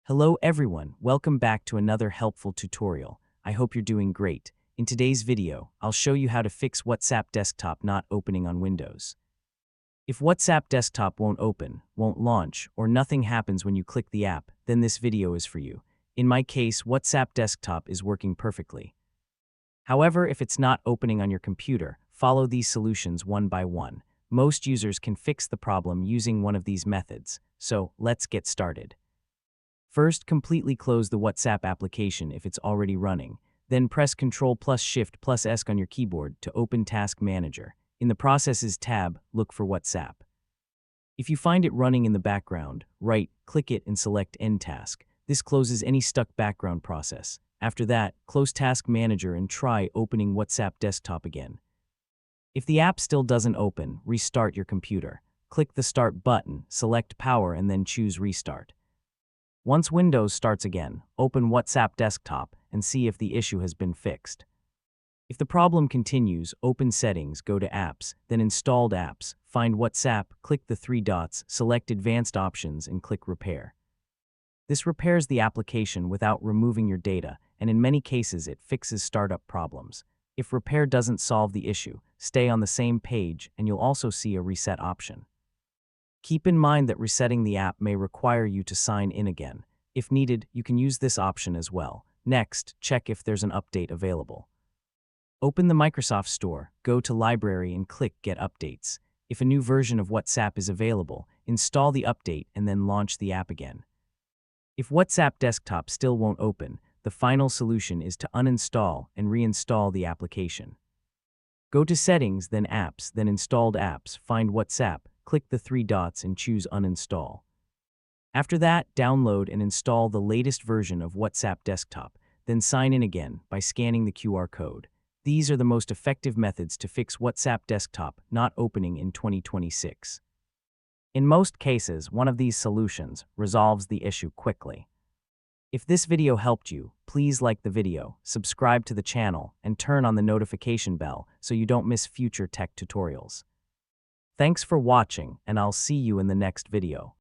Hello everyone, welcome back to another helpful tutorial. I hope you're doing great. In today's video, I'll show you how to fix WhatsApp desktop not opening on Windows. If WhatsApp desktop won't open, won't launch, or nothing happens when you click the app, then this video is for you. In my case, WhatsApp desktop is working perfectly. However, if it's not opening on your computer, follow these solutions one by one. Most users can fix the problem using one of these methods. So, let's get started. First, completely close the WhatsApp application if it's already running. Then press Ctrl+Shift+S on your keyboard to open Task Manager. In the Processes tab, look for WhatsApp. If you find it running in the background, right-click it and select End Task. This closes any stuck background process. After that, close Task Manager and try opening WhatsApp desktop again. If the app still doesn't open, restart your computer. Click the Start button, select Power and then choose Restart. Once Windows starts again, open WhatsApp desktop and see if the issue has been fixed. If the problem continues, open Settings, go to Apps, then Installed Apps, find WhatsApp, click the three dots, select Advanced Options and click Repair. This repairs the application without removing your data, and in many cases it fixes startup problems. If repair doesn't solve the issue, stay on the same page and you'll also see a reset option. Keep in mind that resetting the app may require you to sign in again. If needed, you can use this option as well. Next, check if there's an update available. Open the Microsoft Store, go to Library and click Get Updates. If a new version of WhatsApp is available, install the update and then launch the app again. If WhatsApp desktop still won't open, the final solution is to uninstall and reinstall the application. Go to Settings, then Apps, then Installed Apps, find WhatsApp, click the three dots and choose Uninstall. After that, download and install the latest version of WhatsApp desktop, then sign in again by scanning the QR code. These are the most effective methods to fix WhatsApp desktop not opening in 2026. In most cases, one of these solutions resolves the issue quickly. If this video helped you, please like the video, subscribe to the channel, and turn on the notification bell so you don't miss future tech tutorials. Thanks for watching, and I'll see you in the next video.